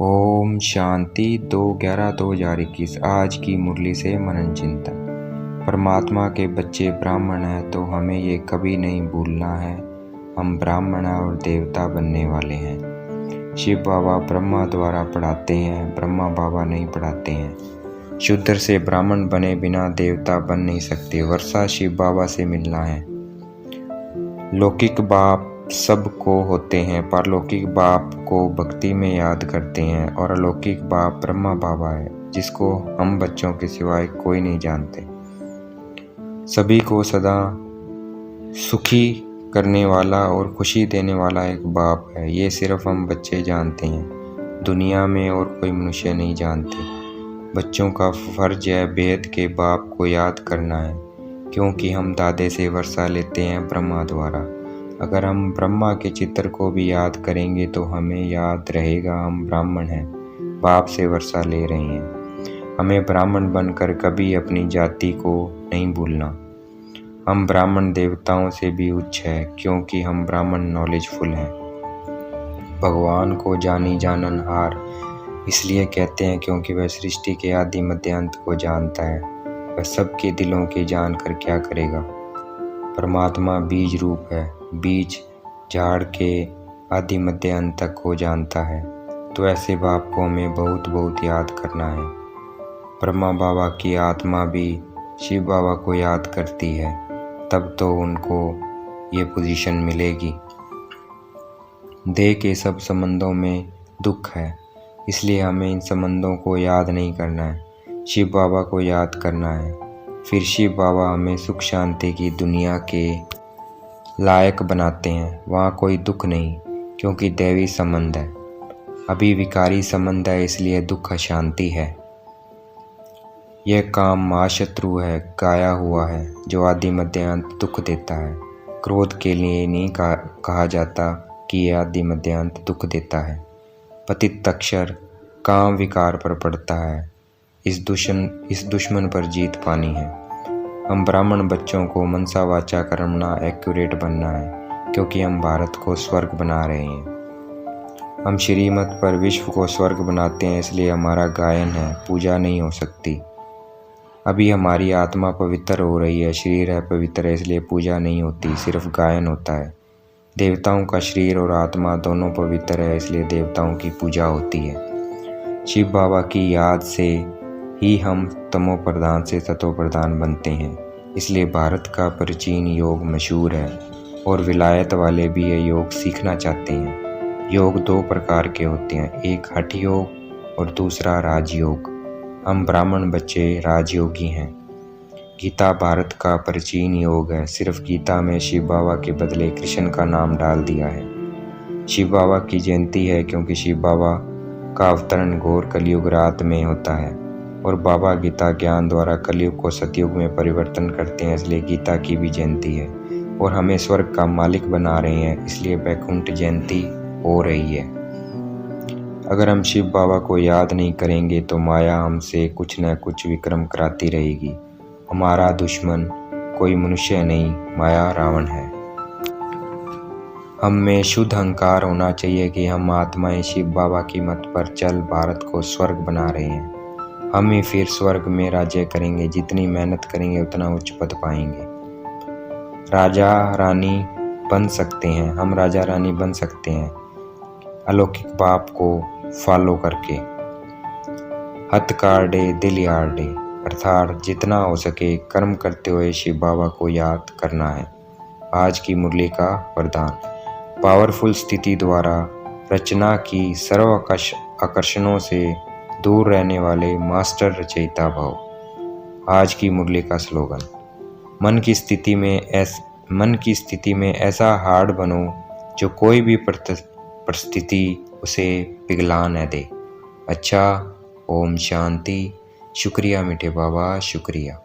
ओम शांति 2/11/2021। आज की मुरली से मनन चिंतन। परमात्मा के बच्चे ब्राह्मण हैं तो हमें ये कभी नहीं भूलना है, हम ब्राह्मण और देवता बनने वाले हैं। शिव बाबा ब्रह्मा द्वारा पढ़ाते हैं, ब्रह्मा बाबा नहीं पढ़ाते हैं। शूद्र से ब्राह्मण बने बिना देवता बन नहीं सकते। वर्षा शिव बाबा से मिलना है। लौकिक बाप सबको होते हैं, पारलौकिक बाप को भक्ति में याद करते हैं और अलौकिक बाप ब्रह्मा बाबा है, जिसको हम बच्चों के सिवाय कोई नहीं जानते। सभी को सदा सुखी करने वाला और खुशी देने वाला एक बाप है, ये सिर्फ हम बच्चे जानते हैं, दुनिया में और कोई मनुष्य नहीं जानते। बच्चों का फर्ज है वेद के बाप को याद करना है, क्योंकि हम दादे से वर्षा लेते हैं ब्रह्मा द्वारा। अगर हम ब्रह्मा के चित्र को भी याद करेंगे तो हमें याद रहेगा हम ब्राह्मण हैं, बाप से वर्षा ले रहे हैं। हमें ब्राह्मण बनकर कभी अपनी जाति को नहीं भूलना। हम ब्राह्मण देवताओं से भी उच्च है, क्योंकि हम ब्राह्मण नॉलेजफुल हैं। भगवान को जानी जाननहार इसलिए कहते हैं क्योंकि वह सृष्टि के आदि मध्य अंत को जानता है। वह सबके दिलों के जानकर क्या करेगा। परमात्मा बीज रूप है, बीज झाड़ के आदि मध्य अंत तक को जानता है, तो ऐसे बाप को हमें बहुत बहुत याद करना है। ब्रह्मा बाबा की आत्मा भी शिव बाबा को याद करती है, तब तो उनको ये पोजीशन मिलेगी। देह के सब संबंधों में दुख है, इसलिए हमें इन संबंधों को याद नहीं करना है, शिव बाबा को याद करना है। फिर शिव बाबा हमें सुख शांति की दुनिया के लायक बनाते हैं। वहाँ कोई दुख नहीं, क्योंकि दैवी संबंध है। अभी विकारी संबंध है, इसलिए दुख अशांति है। यह काम महाशत्रु है, गाया हुआ है, जो आदि मध्य अंत दुख देता है। क्रोध के लिए नहीं कहा जाता कि यह आदि मध्य अंत दुख देता है। पतित अक्षर काम विकार पर पड़ता है। इस दुश्मन पर जीत पानी है। हम ब्राह्मण बच्चों को मनसा वाचा कर्मणा एक्यूरेट बनना है, क्योंकि हम भारत को स्वर्ग बना रहे हैं। हम श्रीमत पर विश्व को स्वर्ग बनाते हैं, इसलिए हमारा गायन है, पूजा नहीं हो सकती। अभी हमारी आत्मा पवित्र हो रही है, शरीर है पवित्र है, इसलिए पूजा नहीं होती, सिर्फ गायन होता है। देवताओं का शरीर और आत्मा दोनों पवित्र है, इसलिए देवताओं की पूजा होती है। शिव बाबा की याद से ही हम तमो प्रधान से सतो प्रधान बनते हैं, इसलिए भारत का प्राचीन योग मशहूर है और विलायत वाले भी ये योग सीखना चाहते हैं। योग दो प्रकार के होते हैं, एक हठ योग और दूसरा राजयोग। हम ब्राह्मण बच्चे राजयोगी हैं। गीता भारत का प्राचीन योग है, सिर्फ गीता में शिव बाबा के बदले कृष्ण का नाम डाल दिया है। शिव बाबा की जयंती है, क्योंकि शिव बाबा का अवतरण घोर कलयुग रात में होता है और बाबा गीता ज्ञान द्वारा कलयुग को सतयुग में परिवर्तन करते हैं, इसलिए गीता की भी जयंती है। और हमें स्वर्ग का मालिक बना रहे हैं, इसलिए वैकुंठ जयंती हो रही है। अगर हम शिव बाबा को याद नहीं करेंगे तो माया हमसे कुछ न कुछ विक्रम कराती रहेगी। हमारा दुश्मन कोई मनुष्य नहीं, माया रावण है। हम में शुद्ध अहंकार होना चाहिए कि हम आत्माएं शिव बाबा की मत पर चल भारत को स्वर्ग बना रहे हैं। हम ही फिर स्वर्ग में राज्य करेंगे, जितनी मेहनत करेंगे उतना उच्च पद पाएंगे। राजा रानी बन सकते हैं, हम राजा रानी बन सकते हैं अलौकिक बाप को फॉलो करके। हथ काटे दिल यार्डे, अर्थात जितना हो सके कर्म करते हुए शिव बाबा को याद करना है। आज की मुरली का वरदान। पावरफुल स्थिति द्वारा रचना की सर्व आकर्षणों से दूर रहने वाले मास्टर रचयिता भाव। आज की मुरली का स्लोगन। मन की स्थिति में ऐसा हार्ड बनो जो कोई भी परिस्थिति उसे पिघला न दे। अच्छा, ओम शांति। शुक्रिया मीठे बाबा, शुक्रिया।